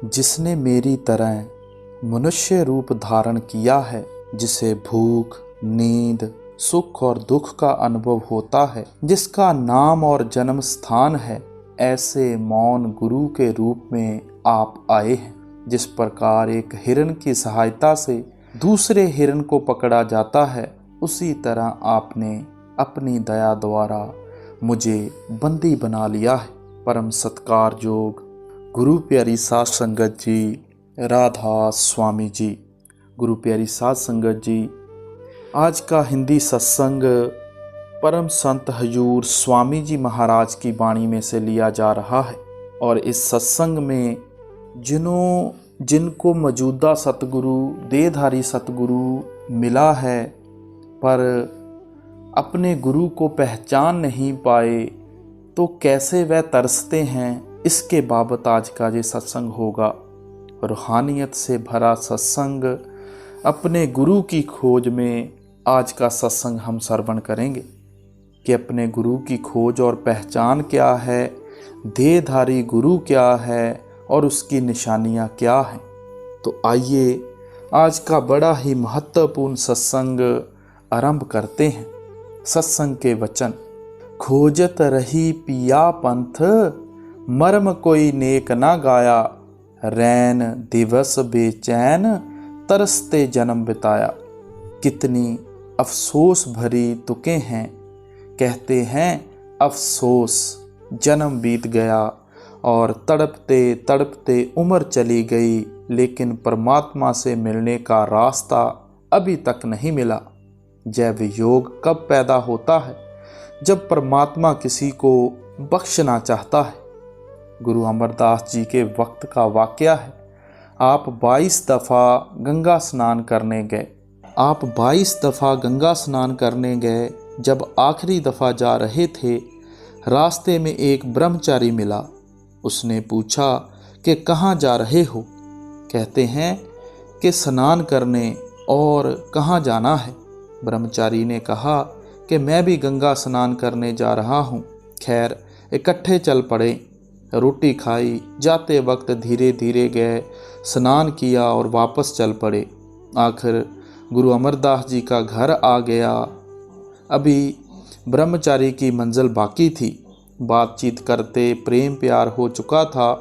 जिसने मेरी तरह मनुष्य रूप धारण किया है, जिसे भूख, नींद, सुख और दुख का अनुभव होता है, जिसका नाम और जन्म स्थान है, ऐसे मौन गुरु के रूप में आप आए हैं। जिस प्रकार एक हिरण की सहायता से दूसरे हिरण को पकड़ा जाता है, उसी तरह आपने अपनी दया द्वारा मुझे बंदी बना लिया है। परम सत्कार जोग गुरु प्यारी साध संगत जी, राधा स्वामी जी। गुरु प्यारी साध संगत जी, आज का हिंदी सत्संग परम संत हजूर स्वामी जी महाराज की वाणी में से लिया जा रहा है। और इस सत्संग में जिनको मौजूदा सतगुरु, देहधारी सतगुरु मिला है, पर अपने गुरु को पहचान नहीं पाए, तो कैसे वह तरसते हैं, इसके बाबत आज का ये सत्संग होगा। रूहानियत से भरा सत्संग, अपने गुरु की खोज में आज का सत्संग हम श्रवण करेंगे कि अपने गुरु की खोज और पहचान क्या है, देहधारी गुरु क्या है और उसकी निशानियाँ क्या हैं। तो आइए आज का बड़ा ही महत्वपूर्ण सत्संग आरंभ करते हैं। सत्संग के वचन। खोजत रही पिया पंथ, मर्म कोई नेक ना गाया, रैन दिवस बेचैन, तरसते जन्म बिताया। कितनी अफसोस भरी तुकें हैं, कहते हैं अफसोस जन्म बीत गया और तड़पते तड़पते उम्र चली गई, लेकिन परमात्मा से मिलने का रास्ता अभी तक नहीं मिला। जैव योग कब पैदा होता है? जब परमात्मा किसी को बख्शना चाहता है। गुरु अमरदास जी के वक्त का वाकया है। आप 22 दफ़ा गंगा स्नान करने गए। जब आखिरी दफ़ा जा रहे थे, रास्ते में एक ब्रह्मचारी मिला। उसने पूछा कि कहाँ जा रहे हो? कहते हैं कि स्नान करने। और कहाँ जाना है? ब्रह्मचारी ने कहा कि मैं भी गंगा स्नान करने जा रहा हूँ। खैर, इकट्ठे चल पड़े। रोटी खाई, जाते वक्त धीरे धीरे गए, स्नान किया और वापस चल पड़े। आखिर गुरु अमरदास जी का घर आ गया। अभी ब्रह्मचारी की मंजिल बाकी थी। बातचीत करते प्रेम प्यार हो चुका था।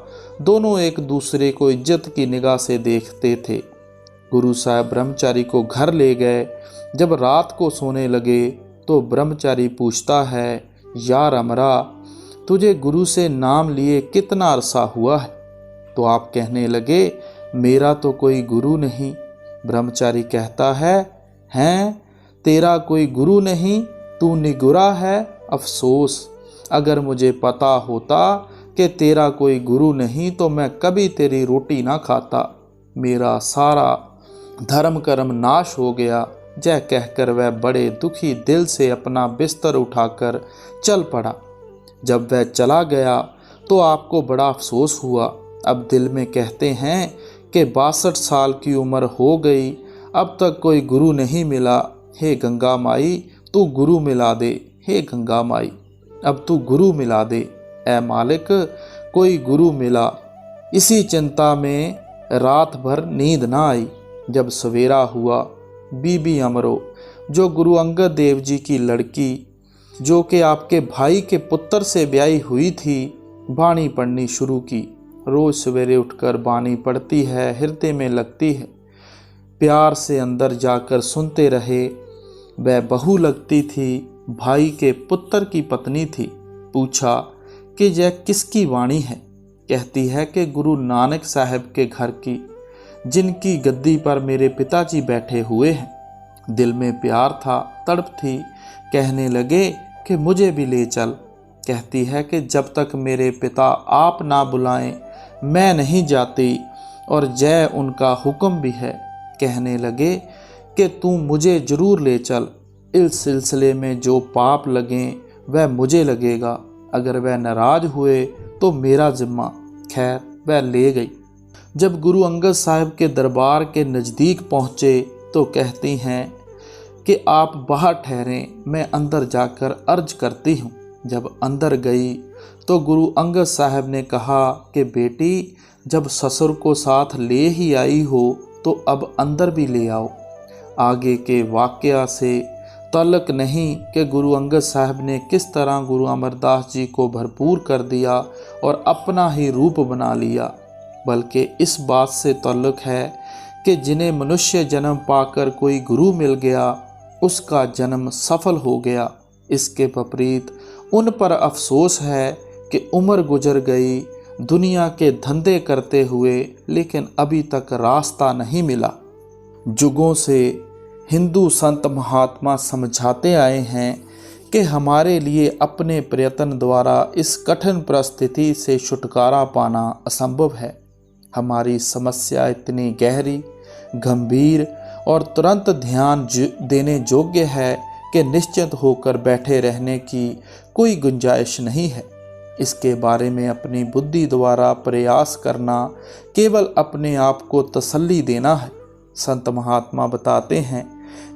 दोनों एक दूसरे को इज्जत की निगाह से देखते थे। गुरु साहब ब्रह्मचारी को घर ले गए। जब रात को सोने लगे तो ब्रह्मचारी पूछता है, यार अमरा, तुझे गुरु से नाम लिए कितना अरसा हुआ है? तो आप कहने लगे, मेरा तो कोई गुरु नहीं। ब्रह्मचारी कहता है, हैं तेरा कोई गुरु नहीं, तू निगुरा है। अफसोस, अगर मुझे पता होता कि तेरा कोई गुरु नहीं तो मैं कभी तेरी रोटी ना खाता। मेरा सारा धर्म कर्म नाश हो गया। जय कहकर वह बड़े दुखी दिल से अपना बिस्तर उठाकर चल पड़ा। जब वह चला गया तो आपको बड़ा अफसोस हुआ। अब दिल में कहते हैं कि 62 साल की उम्र हो गई, अब तक कोई गुरु नहीं मिला। हे गंगा माई, तू गुरु मिला दे। हे गंगा माई, अब तू गुरु मिला दे। ऐ मालिक, कोई गुरु मिला। इसी चिंता में रात भर नींद ना आई। जब सवेरा हुआ, बीबी अमरो, जो गुरु अंगद देव जी की लड़की, जो कि आपके भाई के पुत्र से ब्याही हुई थी, बाणी पढ़नी शुरू की। रोज सवेरे उठकर बाणी पढ़ती है, हृदय में लगती है। प्यार से अंदर जाकर सुनते रहे। वह बहू लगती थी, भाई के पुत्र की पत्नी थी। पूछा कि यह किसकी वाणी है? कहती है कि गुरु नानक साहब के घर की, जिनकी गद्दी पर मेरे पिताजी बैठे हुए हैं। दिल में प्यार था, तड़प थी। कहने लगे कि मुझे भी ले चल। कहती है कि जब तक मेरे पिता आप ना बुलाएं, मैं नहीं जाती, और जय उनका हुक्म भी है। कहने लगे कि तू मुझे ज़रूर ले चल। इस सिलसिले में जो पाप लगें वह मुझे लगेगा। अगर वह नाराज़ हुए तो मेरा जिम्मा। खैर, वह ले गई। जब गुरु अंगद साहब के दरबार के नज़दीक पहुँचे तो कहती हैं कि आप बाहर ठहरें, मैं अंदर जाकर अर्ज करती हूँ। जब अंदर गई तो गुरु अंगद साहब ने कहा कि बेटी, जब ससुर को साथ ले ही आई हो तो अब अंदर भी ले आओ। आगे के वाकया से तल्लक नहीं कि गुरु अंगद साहब ने किस तरह गुरु अमरदास जी को भरपूर कर दिया और अपना ही रूप बना लिया, बल्कि इस बात से तल्लक है कि जिन्हें मनुष्य जन्म पाकर कोई गुरु मिल गया उसका जन्म सफल हो गया। इसके विपरीत उन पर अफसोस है कि उम्र गुजर गई दुनिया के धंधे करते हुए, लेकिन अभी तक रास्ता नहीं मिला। जुगों से हिंदू संत महात्मा समझाते आए हैं कि हमारे लिए अपने प्रयत्न द्वारा इस कठिन परिस्थिति से छुटकारा पाना असंभव है। हमारी समस्या इतनी गहरी, गंभीर और तुरंत ध्यान देने योग्य है कि निश्चित होकर बैठे रहने की कोई गुंजाइश नहीं है। इसके बारे में अपनी बुद्धि द्वारा प्रयास करना केवल अपने आप को तसल्ली देना है। संत महात्मा बताते हैं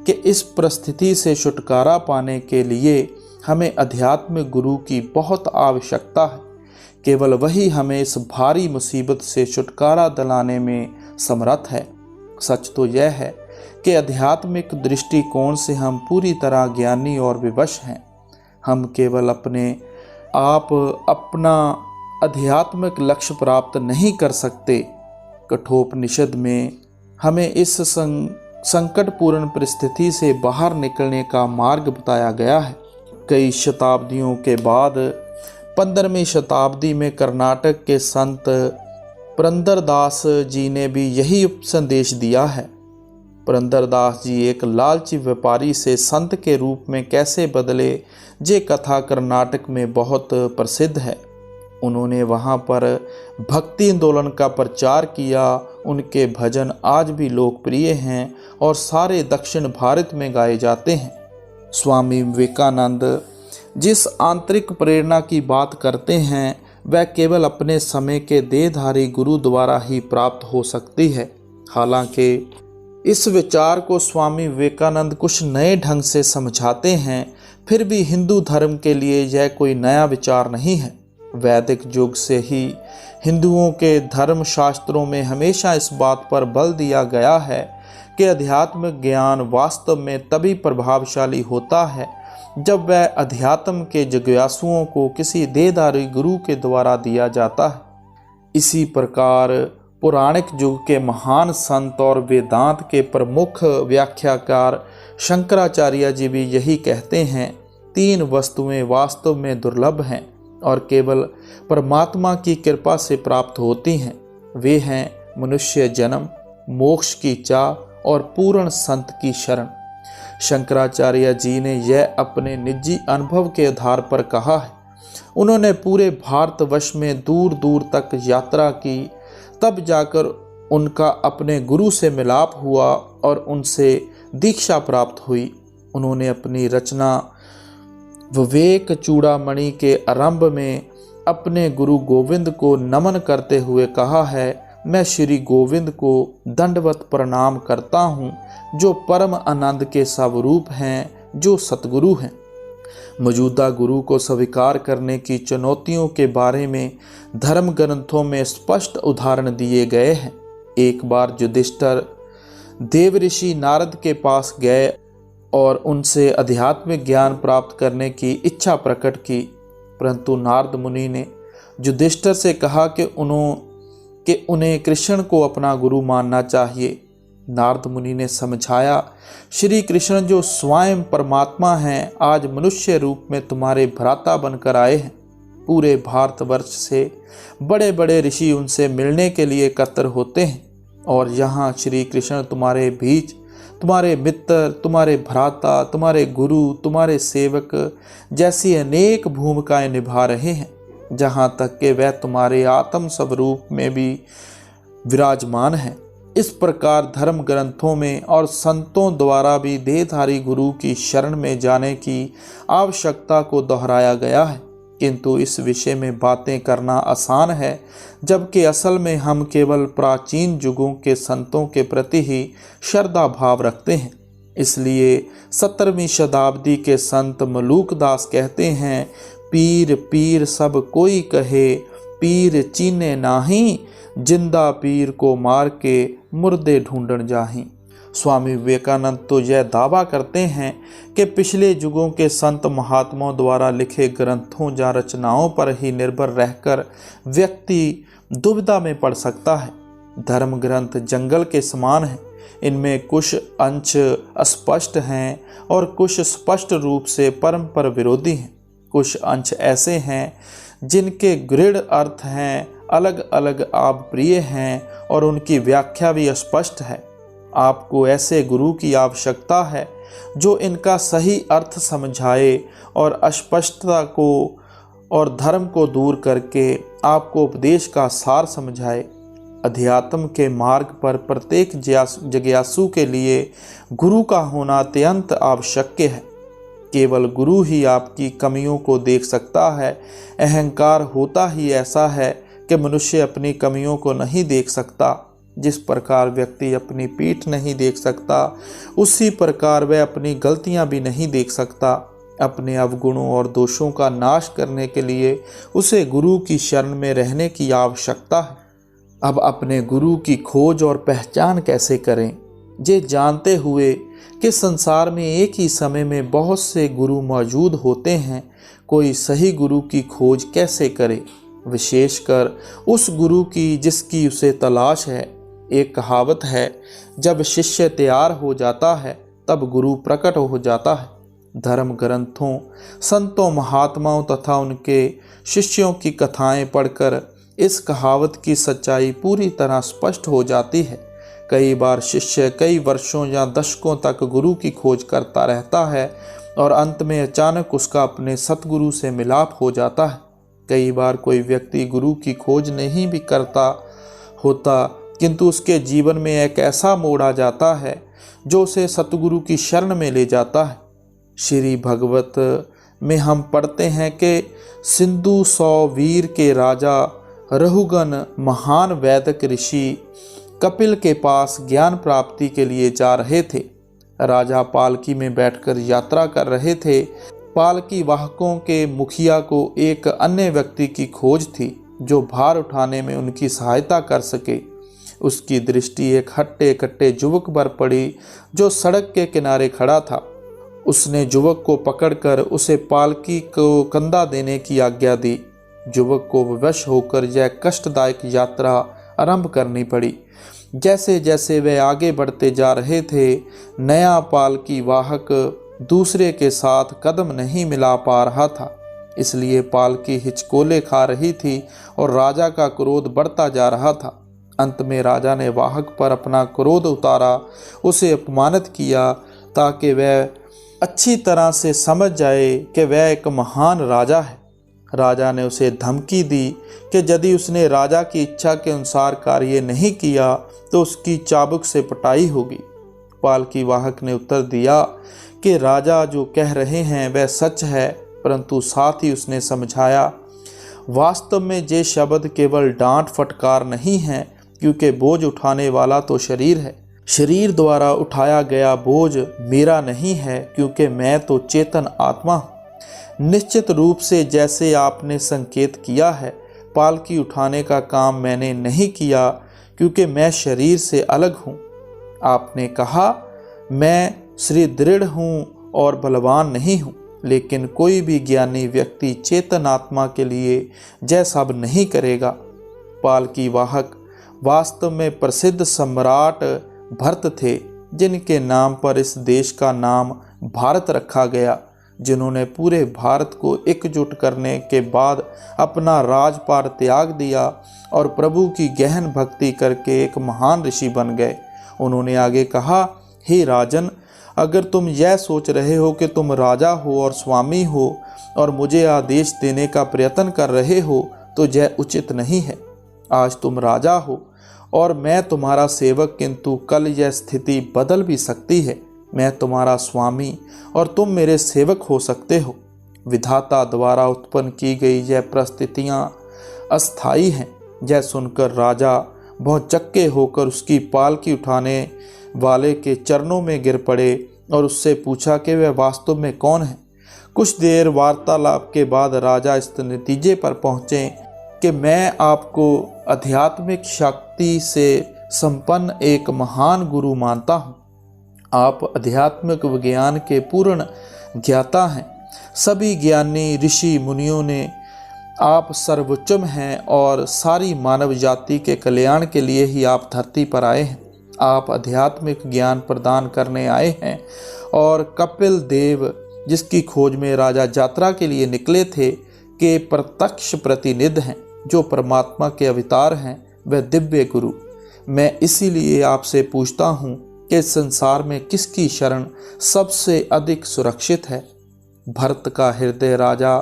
कि इस परिस्थिति से छुटकारा पाने के लिए हमें आध्यात्मिक गुरु की बहुत आवश्यकता है। केवल वही हमें इस भारी मुसीबत से छुटकारा दिलाने में समर्थ है। सच तो यह है कि आध्यात्मिक दृष्टिकोण से हम पूरी तरह ज्ञानी और विवश हैं। हम केवल अपने आप अपना आध्यात्मिक लक्ष्य प्राप्त नहीं कर सकते। कठोपनिषद में हमें इस संकटपूर्ण परिस्थिति से बाहर निकलने का मार्ग बताया गया है। कई शताब्दियों के बाद 15वीं शताब्दी में कर्नाटक के संत पुरंदरदास जी ने भी यही संदेश दिया है। पुरंदरदास जी एक लालची व्यापारी से संत के रूप में कैसे बदले, ये कथा कर्नाटक में बहुत प्रसिद्ध है। उन्होंने वहाँ पर भक्ति आंदोलन का प्रचार किया। उनके भजन आज भी लोकप्रिय हैं और सारे दक्षिण भारत में गाए जाते हैं। स्वामी विवेकानंद जिस आंतरिक प्रेरणा की बात करते हैं वह केवल अपने समय के देहधारी गुरु द्वारा ही प्राप्त हो सकती है। हालांकि इस विचार को स्वामी विवेकानंद कुछ नए ढंग से समझाते हैं, फिर भी हिंदू धर्म के लिए यह कोई नया विचार नहीं है। वैदिक युग से ही हिंदुओं के धर्म शास्त्रों में हमेशा इस बात पर बल दिया गया है कि अध्यात्म ज्ञान वास्तव में तभी प्रभावशाली होता है जब वह अध्यात्म के जिज्ञासुओं को किसी देहधारी गुरु के द्वारा दिया जाता है। इसी प्रकार पौराणिक युग के महान संत और वेदांत के प्रमुख व्याख्याकार शंकराचार्य जी भी यही कहते हैं। 3 वस्तुएं वास्तव में दुर्लभ हैं और केवल परमात्मा की कृपा से प्राप्त होती हैं। वे हैं मनुष्य जन्म, मोक्ष की चाह और पूर्ण संत की शरण। शंकराचार्य जी ने यह अपने निजी अनुभव के आधार पर कहा है। उन्होंने पूरे भारतवर्ष में दूर दूर तक यात्रा की, तब जाकर उनका अपने गुरु से मिलाप हुआ और उनसे दीक्षा प्राप्त हुई। उन्होंने अपनी रचना विवेक चूड़ामणि के आरंभ में अपने गुरु गोविंद को नमन करते हुए कहा है, मैं श्री गोविंद को दंडवत प्रणाम करता हूँ, जो परम आनंद के स्वरूप हैं, जो सतगुरु हैं। मौजूदा गुरु को स्वीकार करने की चुनौतियों के बारे में धर्म ग्रंथों में स्पष्ट उदाहरण दिए गए हैं। एक बार युधिष्ठिर देवऋषि नारद के पास गए और उनसे आध्यात्मिक ज्ञान प्राप्त करने की इच्छा प्रकट की, परंतु नारद मुनि ने युधिष्ठिर से कहा कि उन्हें कृष्ण को अपना गुरु मानना चाहिए। नारद मुनि ने समझाया, श्री कृष्ण जो स्वयं परमात्मा हैं, आज मनुष्य रूप में तुम्हारे भ्राता बनकर आए हैं। पूरे भारतवर्ष से बड़े बड़े ऋषि उनसे मिलने के लिए एकत्र होते हैं और यहाँ श्री कृष्ण तुम्हारे बीच तुम्हारे मित्र, तुम्हारे भ्राता, तुम्हारे गुरु, तुम्हारे सेवक जैसी अनेक भूमिकाएं निभा रहे हैं, जहाँ तक कि वह तुम्हारे आत्म स्वरूप में भी विराजमान है। इस प्रकार धर्म ग्रंथों में और संतों द्वारा भी देहधारी गुरु की शरण में जाने की आवश्यकता को दोहराया गया है, किंतु इस विषय में बातें करना आसान है, जबकि असल में हम केवल प्राचीन युगों के संतों के प्रति ही श्रद्धा भाव रखते हैं। इसलिए 17वीं शताब्दी के संत मलूकदास कहते हैं, पीर पीर सब कोई कहे, पीर चीने नाही, जिंदा पीर को मार के मुर्दे ढूंढन जाही। स्वामी विवेकानंद तो यह दावा करते हैं कि पिछले युगों के संत महात्माओं द्वारा लिखे ग्रंथों या रचनाओं पर ही निर्भर रहकर व्यक्ति दुविधा में पड़ सकता है। धर्म ग्रंथ जंगल के समान हैं। इनमें कुछ अंश अस्पष्ट हैं और कुछ स्पष्ट रूप से परस्पर विरोधी हैं। कुछ अंश ऐसे हैं जिनके गूढ़ अर्थ हैं, अलग अलग आप प्रिय हैं और उनकी व्याख्या भी अस्पष्ट है। आपको ऐसे गुरु की आवश्यकता है जो इनका सही अर्थ समझाए और अस्पष्टता को और धर्म को दूर करके आपको उपदेश का सार समझाए। अध्यात्म के मार्ग पर प्रत्येक जिज्ञासु के लिए गुरु का होना अत्यंत आवश्यक है। केवल गुरु ही आपकी कमियों को देख सकता है। अहंकार होता ही ऐसा है कि मनुष्य अपनी कमियों को नहीं देख सकता। जिस प्रकार व्यक्ति अपनी पीठ नहीं देख सकता, उसी प्रकार वह अपनी गलतियां भी नहीं देख सकता। अपने अवगुणों और दोषों का नाश करने के लिए उसे गुरु की शरण में रहने की आवश्यकता है। अब अपने गुरु की खोज और पहचान कैसे करें? ये जानते हुए कि संसार में एक ही समय में बहुत से गुरु मौजूद होते हैं, कोई सही गुरु की खोज कैसे करे, विशेषकर उस गुरु की जिसकी उसे तलाश है। एक कहावत है, जब शिष्य तैयार हो जाता है तब गुरु प्रकट हो जाता है। धर्म ग्रंथों, संतों, महात्माओं तथा उनके शिष्यों की कथाएं पढ़कर इस कहावत की सच्चाई पूरी तरह स्पष्ट हो जाती है। कई बार शिष्य कई वर्षों या दशकों तक गुरु की खोज करता रहता है और अंत में अचानक उसका अपने सतगुरु से मिलाप हो जाता है। कई बार कोई व्यक्ति गुरु की खोज नहीं भी करता होता, किंतु उसके जीवन में एक ऐसा मोड़ आ जाता है जो उसे सतगुरु की शरण में ले जाता है। श्री भगवत में हम पढ़ते हैं कि सिंधु 100 वीर के राजा रहुगन महान वैदिक ऋषि कपिल के पास ज्ञान प्राप्ति के लिए जा रहे थे। राजा पालकी में बैठकर यात्रा कर रहे थे। पालकी वाहकों के मुखिया को एक अन्य व्यक्ति की खोज थी जो भार उठाने में उनकी सहायता कर सके। उसकी दृष्टि एक हट्टे कट्टे युवक पर पड़ी जो सड़क के किनारे खड़ा था। उसने युवक को पकड़कर उसे पालकी को कंधा देने की आज्ञा दी। युवक को विवश होकर यह कष्टदायक यात्रा आरंभ करनी पड़ी। जैसे जैसे वे आगे बढ़ते जा रहे थे, नया पालकी वाहक दूसरे के साथ कदम नहीं मिला पा रहा था, इसलिए पालकी हिचकोले खा रही थी और राजा का क्रोध बढ़ता जा रहा था। अंत में राजा ने वाहक पर अपना क्रोध उतारा, उसे अपमानित किया ताकि वह अच्छी तरह से समझ जाए कि वह एक महान राजा है। राजा ने उसे धमकी दी कि यदि उसने राजा की इच्छा के अनुसार कार्य नहीं किया तो उसकी चाबुक से पिटाई होगी। पालकी वाहक ने उत्तर दिया कि राजा जो कह रहे हैं वह सच है, परंतु साथ ही उसने समझाया, वास्तव में ये शब्द केवल डांट फटकार नहीं है, क्योंकि बोझ उठाने वाला तो शरीर है। शरीर द्वारा उठाया गया बोझ मेरा नहीं है, क्योंकि मैं तो चेतन आत्मा हूँ। निश्चित रूप से जैसे आपने संकेत किया है, पालकी उठाने का काम मैंने नहीं किया, क्योंकि मैं शरीर से अलग हूँ। आपने कहा मैं श्री दृढ़ हूँ और बलवान नहीं हूँ, लेकिन कोई भी ज्ञानी व्यक्ति चेतन आत्मा के लिए यह सब नहीं करेगा। पालकी वाहक वास्तव में प्रसिद्ध सम्राट भरत थे, जिनके नाम पर इस देश का नाम भारत रखा गया, जिन्होंने पूरे भारत को एकजुट करने के बाद अपना राजपाट त्याग दिया और प्रभु की गहन भक्ति करके एक महान ऋषि बन गए। उन्होंने आगे कहा, हे राजन, अगर तुम यह सोच रहे हो कि तुम राजा हो और स्वामी हो और मुझे आदेश देने का प्रयत्न कर रहे हो तो यह उचित नहीं है। आज तुम राजा हो और मैं तुम्हारा सेवक, किंतु कल यह स्थिति बदल भी सकती है। मैं तुम्हारा स्वामी और तुम मेरे सेवक हो सकते हो। विधाता द्वारा उत्पन्न की गई यह परिस्थितियाँ अस्थायी हैं। यह सुनकर राजा भौचक्के होकर उसकी पालकी उठाने वाले के चरणों में गिर पड़े और उससे पूछा कि वह वास्तव में कौन है। कुछ देर वार्तालाप के बाद राजा इस नतीजे पर पहुँचे कि मैं आपको आध्यात्मिक शक्ति से संपन्न एक महान गुरु मानता हूँ। आप आध्यात्मिक विज्ञान के पूर्ण ज्ञाता हैं। सभी ज्ञानी ऋषि मुनियों ने आप सर्वोच्चम हैं और सारी मानव जाति के कल्याण के लिए ही आप धरती पर आए हैं। आप आध्यात्मिक ज्ञान प्रदान करने आए हैं और कपिल देव, जिसकी खोज में राजा यात्रा के लिए निकले थे, के प्रत्यक्ष प्रतिनिधि हैं, जो परमात्मा के अवतार हैं, वह दिव्य गुरु। मैं इसीलिए आपसे पूछता हूँ कि संसार में किसकी शरण सबसे अधिक सुरक्षित है। भरत का हृदय राजा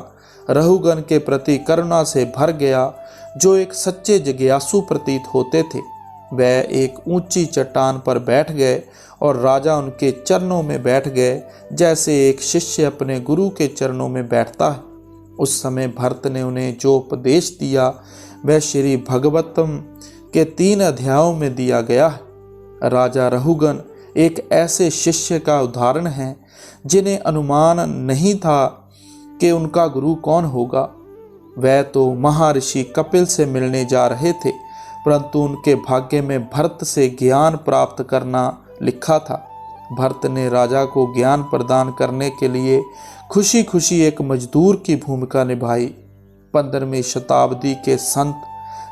रहुगन के प्रति करुणा से भर गया, जो एक सच्चे जिज्ञासु प्रतीत होते थे। वह एक ऊंची चट्टान पर बैठ गए और राजा उनके चरणों में बैठ गए, जैसे एक शिष्य अपने गुरु के चरणों में बैठता है। उस समय भरत ने उन्हें जो उपदेश दिया वह श्री भगवतम के 3 अध्यायों में दिया गया है। राजा रहुगन एक ऐसे शिष्य का उदाहरण है जिन्हें अनुमान नहीं था कि उनका गुरु कौन होगा। वह तो महर्षि कपिल से मिलने जा रहे थे, परंतु उनके भाग्य में भरत से ज्ञान प्राप्त करना लिखा था। भरत ने राजा को ज्ञान प्रदान करने के लिए खुशी खुशी एक मजदूर की भूमिका निभाई। 15वीं शताब्दी के संत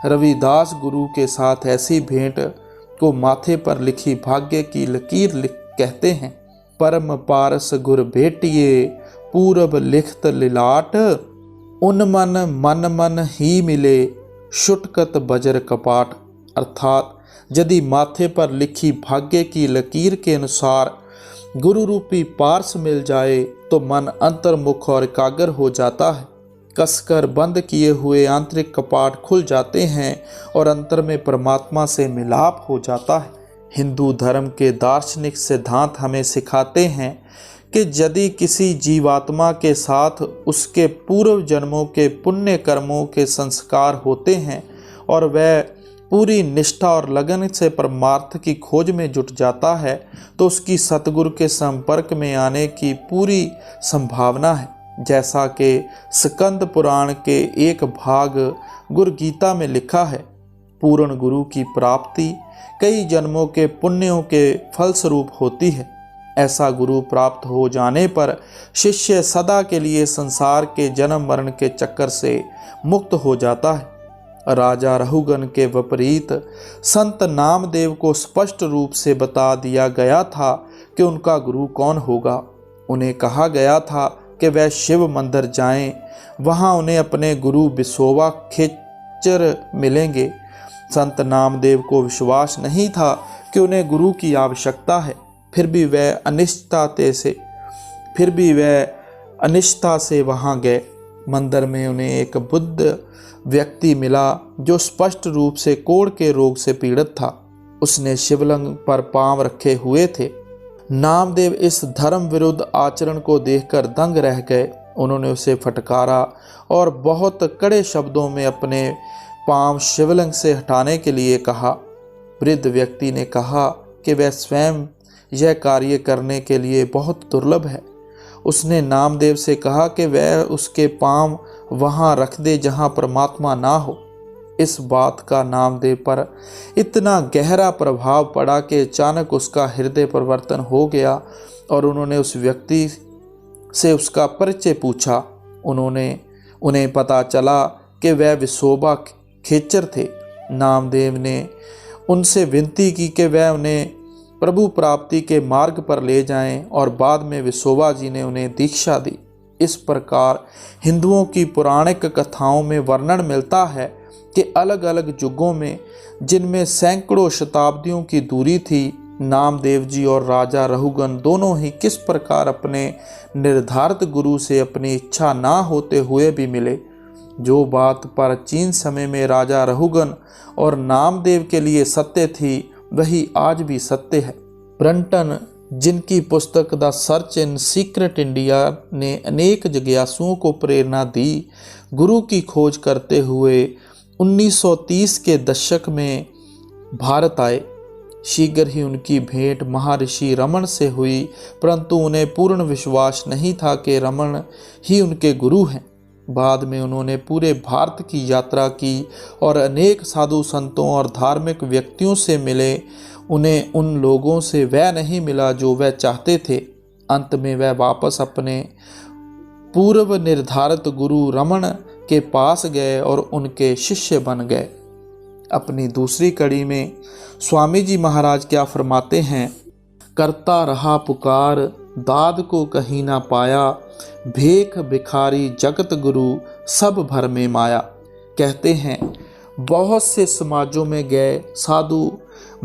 रविदास गुरु के साथ ऐसी भेंट को माथे पर लिखी भाग्य की लकीर कहते हैं। परम पारस गुर भेटिए पूरब लिखत लिलाट, उन मन मन ही मिले शुटकत बजर कपाट। अर्थात यदि माथे पर लिखी भाग्य की लकीर के अनुसार गुरु रूपी पार्स मिल जाए तो मन अंतर्मुख और एकाग्र हो जाता है। कसकर बंद किए हुए आंतरिक कपाट खुल जाते हैं और अंतर में परमात्मा से मिलाप हो जाता है। हिंदू धर्म के दार्शनिक सिद्धांत हमें सिखाते हैं कि यदि किसी जीवात्मा के साथ उसके पूर्व जन्मों के पुण्य कर्मों के संस्कार होते हैं और वह पूरी निष्ठा और लगन से परमार्थ की खोज में जुट जाता है, तो उसकी सतगुरु के संपर्क में आने की पूरी संभावना है। जैसा कि स्कंद पुराण के एक भाग गुरु गीता में लिखा है, पूर्ण गुरु की प्राप्ति कई जन्मों के पुण्यों के फलस्वरूप होती है। ऐसा गुरु प्राप्त हो जाने पर शिष्य सदा के लिए संसार के जन्म मरण के चक्कर से मुक्त हो जाता है। राजा रहुगन के विपरीत संत नामदेव को स्पष्ट रूप से बता दिया गया था कि उनका गुरु कौन होगा। उन्हें कहा गया था कि वह शिव मंदिर जाएं, वहां उन्हें अपने गुरु विसोबा खेचर मिलेंगे। संत नामदेव को विश्वास नहीं था कि उन्हें गुरु की आवश्यकता है, फिर भी वह अनिष्ठता से वहां गए। मंदिर में उन्हें एक बुद्ध व्यक्ति मिला जो स्पष्ट रूप से कोढ़ के रोग से पीड़ित था। उसने शिवलिंग पर पांव रखे हुए थे। नामदेव इस धर्म विरुद्ध आचरण को देखकर दंग रह गए। उन्होंने उसे फटकारा और बहुत कड़े शब्दों में अपने पांव शिवलिंग से हटाने के लिए कहा। वृद्ध व्यक्ति ने कहा कि वह स्वयं यह कार्य करने के लिए बहुत दुर्लभ है। उसने नामदेव से कहा कि वह उसके पांव वहां रख दे जहां परमात्मा ना हो। इस बात का नामदेव पर इतना गहरा प्रभाव पड़ा कि अचानक उसका हृदय परिवर्तन हो गया और उन्होंने उस व्यक्ति से उसका परिचय पूछा। उन्हें पता चला कि वह विसोबा खेचर थे। नामदेव ने उनसे विनती की कि वह उन्हें प्रभु प्राप्ति के मार्ग पर ले जाएं और बाद में विसोबा जी ने उन्हें दीक्षा दी। इस प्रकार हिंदुओं की पौराणिक कथाओं में वर्णन मिलता है कि अलग अलग युगों में, जिनमें सैकड़ों शताब्दियों की दूरी थी, नामदेव जी और राजा रहुगन दोनों ही किस प्रकार अपने निर्धारित गुरु से अपनी इच्छा ना होते हुए भी मिले। जो बात प्राचीन समय में राजा रहुगन और नामदेव के लिए सत्य थी, वही आज भी सत्य है। ब्रंटन, जिनकी पुस्तक the search in secret India ने अनेक जिज्ञासुओं को प्रेरणा दी, गुरु की खोज करते हुए 1930 के दशक में भारत आए। शीघ्र ही उनकी भेंट महर्षि रमन से हुई, परंतु उन्हें पूर्ण विश्वास नहीं था कि रमन ही उनके गुरु हैं। बाद में उन्होंने पूरे भारत की यात्रा की और अनेक साधु संतों और धार्मिक व्यक्तियों से मिले। उन्हें उन लोगों से वह नहीं मिला जो वह चाहते थे। अंत में वह वापस अपने पूर्व निर्धारित गुरु रमन के पास गए और उनके शिष्य बन गए। अपनी दूसरी कड़ी में स्वामी जी महाराज क्या फरमाते हैं, करता रहा पुकार दाद को कहीं ना पाया, भेख भिखारी जगत गुरु सब भर में माया। कहते हैं बहुत से समाजों में गए, साधु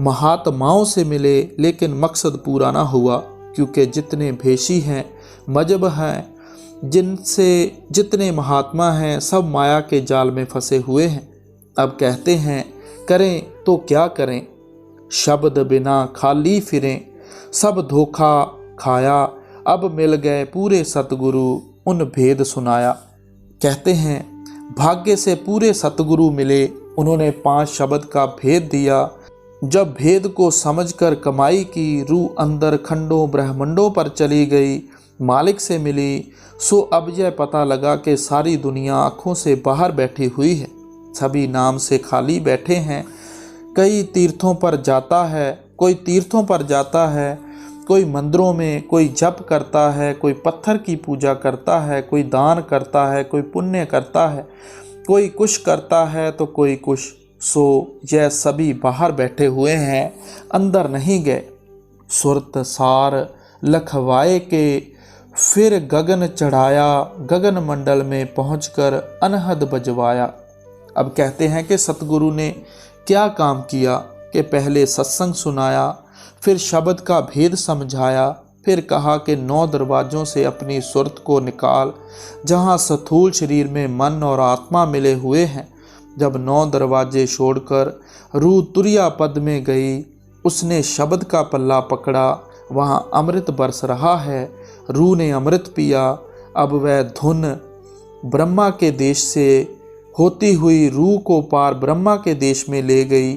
महात्माओं से मिले, लेकिन मकसद पूरा ना हुआ, क्योंकि जितने भेषी हैं, मजहब हैं, जिनसे जितने महात्मा हैं, सब माया के जाल में फंसे हुए हैं। अब कहते हैं करें तो क्या करें, शब्द बिना खाली फिरें, सब धोखा खाया, अब मिल गए पूरे सतगुरु उन भेद सुनाया। कहते हैं भाग्य से पूरे सतगुरु मिले, उन्होंने 5 शब्द का भेद दिया। जब भेद को समझकर कमाई की, रूह अंदर खंडों ब्रह्मंडों पर चली गई, मालिक से मिली, सो अब यह पता लगा कि सारी दुनिया आँखों से बाहर बैठी हुई है, सभी नाम से खाली बैठे हैं। कई तीर्थों पर जाता है, कोई तीर्थों पर जाता है, कोई मंदिरों में, कोई जप करता है, कोई पत्थर की पूजा करता है, कोई दान करता है, कोई पुण्य करता है, कोई कुछ करता है तो कोई कुछ। सो यह सभी बाहर बैठे हुए हैं, अंदर नहीं गए। सुरत सार लखवाए के फिर गगन चढ़ाया, गगन मंडल में पहुंचकर अनहद बजवाया। अब कहते हैं कि सतगुरु ने क्या काम किया कि पहले सत्संग सुनाया, फिर शब्द का भेद समझाया, फिर कहा कि 9 दरवाज़ों से अपनी सुरत को निकाल, जहाँ स्थूल शरीर में मन और आत्मा मिले हुए हैं। जब 9 दरवाजे छोड़कर रूह तुरिया पद में गई, उसने शब्द का पल्ला पकड़ा, वहाँ अमृत बरस रहा है, रूह ने अमृत पिया। अब वह धुन ब्रह्मा के देश से होती हुई रूह को पार ब्रह्मा के देश में ले गई।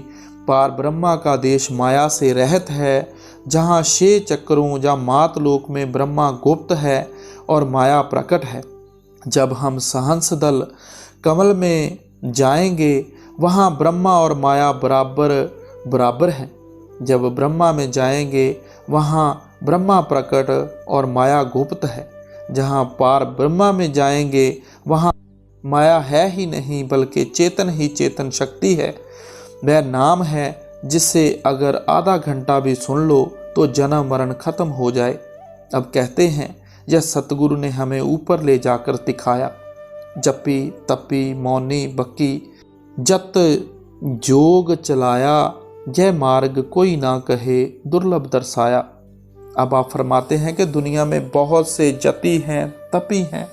पार ब्रह्मा का देश माया से रहित है, जहाँ 6 चक्रों या मातलोक में ब्रह्मा गुप्त है और माया प्रकट है। जब हम सहंस दल कमल में जाएंगे, वहाँ ब्रह्मा और माया बराबर हैं। जब ब्रह्मा में जाएंगे, वहाँ ब्रह्मा प्रकट और माया गुप्त है। जहाँ पार ब्रह्मा में जाएंगे, वहाँ माया है ही नहीं, बल्कि चेतन ही चेतन शक्ति है। वह नाम है जिसे अगर आधा घंटा भी सुन लो तो जन्म मरण खत्म हो जाए। अब कहते हैं यह सतगुरु ने हमें ऊपर ले जाकर दिखाया। जपी तपी मौनी बकी जत जोग चलाया, यह मार्ग कोई ना कहे दुर्लभ दर्शाया। अब आप फरमाते हैं कि दुनिया में बहुत से जति हैं, तपी हैं,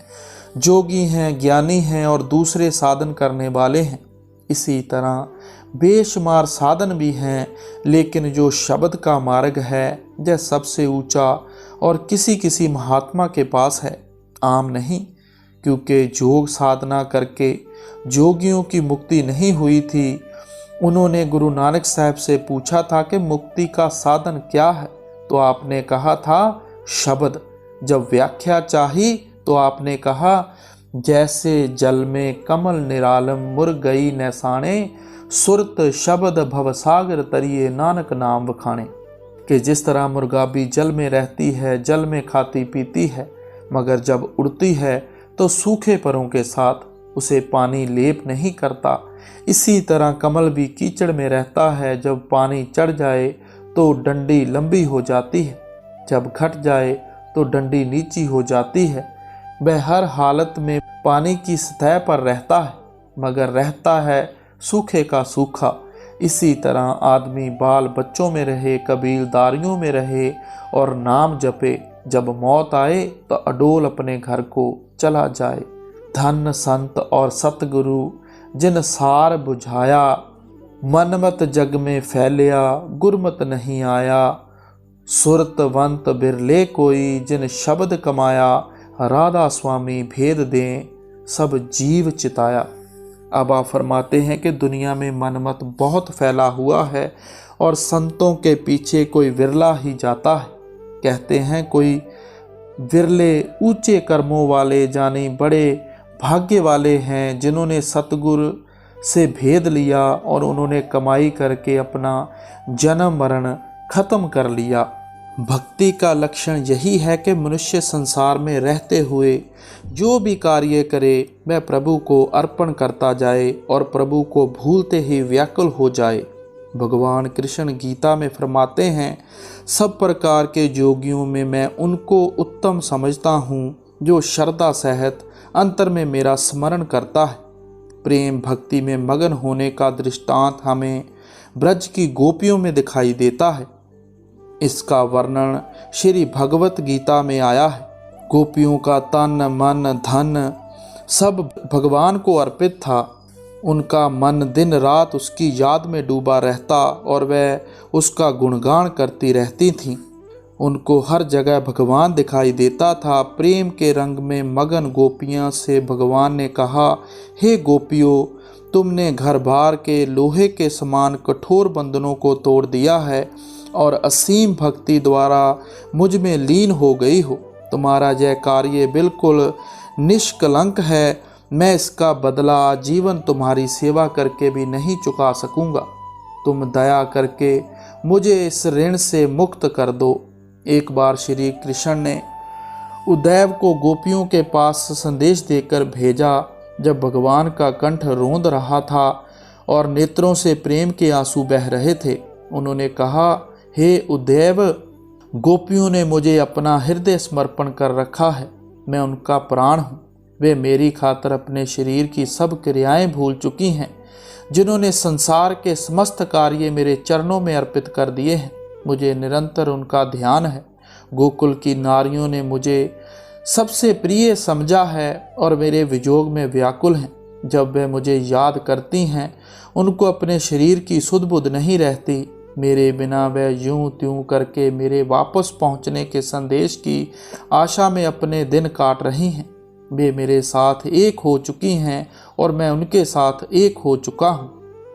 जोगी हैं, ज्ञानी हैं और दूसरे साधन करने वाले हैं। इसी तरह बेशुमार साधन भी हैं, लेकिन जो शब्द का मार्ग है यह सबसे ऊंचा और किसी किसी महात्मा के पास है, आम नहीं। क्योंकि योग साधना करके जोगियों की मुक्ति नहीं हुई थी। उन्होंने गुरु नानक साहब से पूछा था कि मुक्ति का साधन क्या है, तो आपने कहा था शब्द। जब व्याख्या चाही तो आपने कहा जैसे जल में कमल निरालम मुर गई नैसाणे, सुरत शब्द भवसागर तरिए नानक नाम वखाणे। कि जिस तरह मुर्गाबी जल में रहती है, जल में खाती पीती है, मगर जब उड़ती है तो सूखे परों के साथ उसे पानी लेप नहीं करता। इसी तरह कमल भी कीचड़ में रहता है, जब पानी चढ़ जाए तो डंडी लंबी हो जाती है, जब घट जाए तो डंडी नीची हो जाती है। वह हर हालत में पानी की सतह पर रहता है, मगर रहता है सूखे का सूखा। इसी तरह आदमी बाल बच्चों में रहे, कबीलदारियों में रहे और नाम जपे, जब मौत आए तो अडोल अपने घर को चला जाए। धन संत और सतगुरु जिन सार बुझाया, मनमत जग में फैलिया गुरमत नहीं आया। सुरतवंत बिरले कोई जिन शब्द कमाया, राधा स्वामी भेद दें सब जीव चिताया। अब आप फरमाते हैं कि दुनिया में मनमत बहुत फैला हुआ है और संतों के पीछे कोई विरला ही जाता है। कहते हैं कोई विरले ऊंचे कर्मों वाले जाने बड़े भाग्य वाले हैं जिन्होंने सतगुरु से भेद लिया और उन्होंने कमाई करके अपना जन्म मरण खत्म कर लिया। भक्ति का लक्षण यही है कि मनुष्य संसार में रहते हुए जो भी कार्य करे वह प्रभु को अर्पण करता जाए और प्रभु को भूलते ही व्याकुल हो जाए। भगवान कृष्ण गीता में फरमाते हैं, सब प्रकार के योगियों में मैं उनको उत्तम समझता हूँ जो श्रद्धा सहित अंतर में मेरा स्मरण करता है। प्रेम भक्ति में मगन होने का दृष्टांत हमें ब्रज की गोपियों में दिखाई देता है। इसका वर्णन श्री भगवत गीता में आया है। गोपियों का तन मन धन सब भगवान को अर्पित था। उनका मन दिन रात उसकी याद में डूबा रहता और वह उसका गुणगान करती रहती थीं। उनको हर जगह भगवान दिखाई देता था। प्रेम के रंग में मगन गोपियां से भगवान ने कहा, हे गोपियों, तुमने घर बार के लोहे के समान कठोर बंधनों को तोड़ दिया है और असीम भक्ति द्वारा मुझ में लीन हो गई हो। तुम्हारा यह कार्य बिल्कुल निष्कलंक है। मैं इसका बदला जीवन तुम्हारी सेवा करके भी नहीं चुका सकूंगा। तुम दया करके मुझे इस ऋण से मुक्त कर दो। एक बार श्री कृष्ण ने उद्धव को गोपियों के पास संदेश देकर भेजा। जब भगवान का कंठ रोंद रहा था और नेत्रों से प्रेम के आंसू बह रहे थे, उन्होंने कहा, हे उद्धव, गोपियों ने मुझे अपना हृदय समर्पण कर रखा है। मैं उनका प्राण हूँ। वे मेरी खातर अपने शरीर की सब क्रियाएं भूल चुकी हैं। जिन्होंने संसार के समस्त कार्य मेरे चरणों में अर्पित कर दिए हैं। मुझे निरंतर उनका ध्यान है। गोकुल की नारियों ने मुझे सबसे प्रिय समझा है और मेरे वियोग में व्याकुल हैं। जब वे मुझे याद करती हैं, उनको अपने शरीर की सुध बुध नहीं रहती। मेरे बिना वे यूं त्यों करके मेरे वापस पहुंचने के संदेश की आशा में अपने दिन काट रही हैं। वे मेरे साथ एक हो चुकी हैं और मैं उनके साथ एक हो चुका हूँ।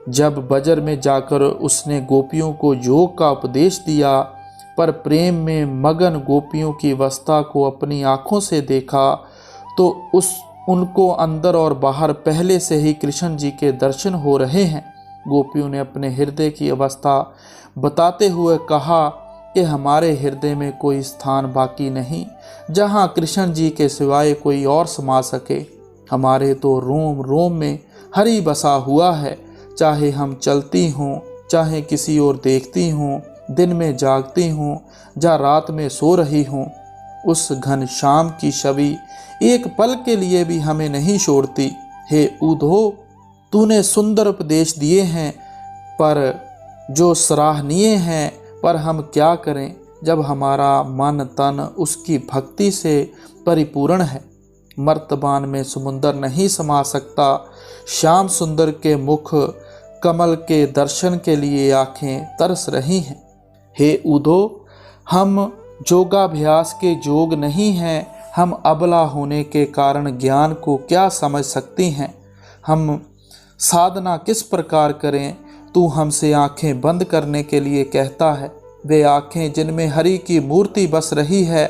जब बजर में जाकर उसने गोपियों को योग का उपदेश दिया, पर प्रेम में मगन गोपियों की अवस्था को अपनी आँखों से देखा, तो उनको अंदर और बाहर पहले से ही कृष्ण जी के दर्शन हो रहे हैं। गोपियों ने अपने हृदय की अवस्था बताते हुए कहा कि हमारे हृदय में कोई स्थान बाकी नहीं जहाँ कृष्ण जी के सिवाय कोई और समा सके। हमारे तो रोम रोम में हरि बसा हुआ है। चाहे हम चलती हों, चाहे किसी ओर देखती हों, दिन में जागती हों या रात में सो रही हों, उस घन श्याम की छवि एक पल के लिए भी हमें नहीं छोड़ती। हे उद्धव, तूने सुंदर उपदेश दिए हैं पर जो सराहनीय हैं, पर हम क्या करें जब हमारा मन तन उसकी भक्ति से परिपूर्ण है। मर्तबान में समुंदर नहीं समा सकता। श्याम सुंदर के मुख कमल के दर्शन के लिए आँखें तरस रही हैं। हे उद्धव, हम योगाभ्यास के योग नहीं हैं। हम अबला होने के कारण ज्ञान को क्या समझ सकती हैं। हम साधना किस प्रकार करें, तू हमसे आँखें बंद करने के लिए कहता है। वे आँखें जिनमें हरि की मूर्ति बस रही है।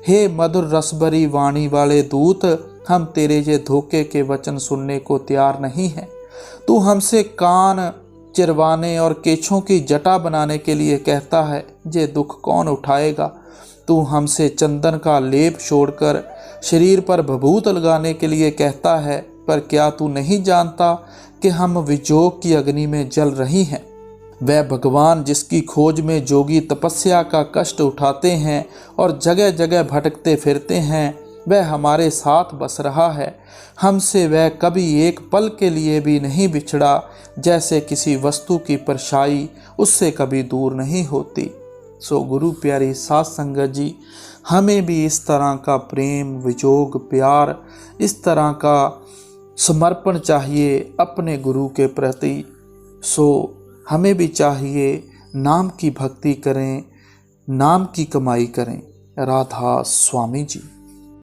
हे मधुर रसभरी वाणी वाले दूत, हम तेरे ये धोखे के वचन सुनने को तैयार नहीं हैं। तू हमसे कान चिरवाने और केशों की जटा बनाने के लिए कहता है। ये दुख कौन उठाएगा। तू हमसे चंदन का लेप छोड़कर शरीर पर भभूत लगाने के लिए कहता है, पर क्या तू नहीं जानता कि हम वियोग की अग्नि में जल रही हैं। वह भगवान जिसकी खोज में जोगी तपस्या का कष्ट उठाते हैं और जगह जगह भटकते फिरते हैं, वह हमारे साथ बस रहा है। हमसे वह कभी एक पल के लिए भी नहीं बिछड़ा। जैसे किसी वस्तु की परछाई उससे कभी दूर नहीं होती। सो गुरु प्यारी साध संगत जी, हमें भी इस तरह का प्रेम वियोग प्यार, इस तरह का समर्पण चाहिए अपने गुरु के प्रति। सो हमें भी चाहिए नाम की भक्ति करें, नाम की कमाई करें। राधा स्वामी जी।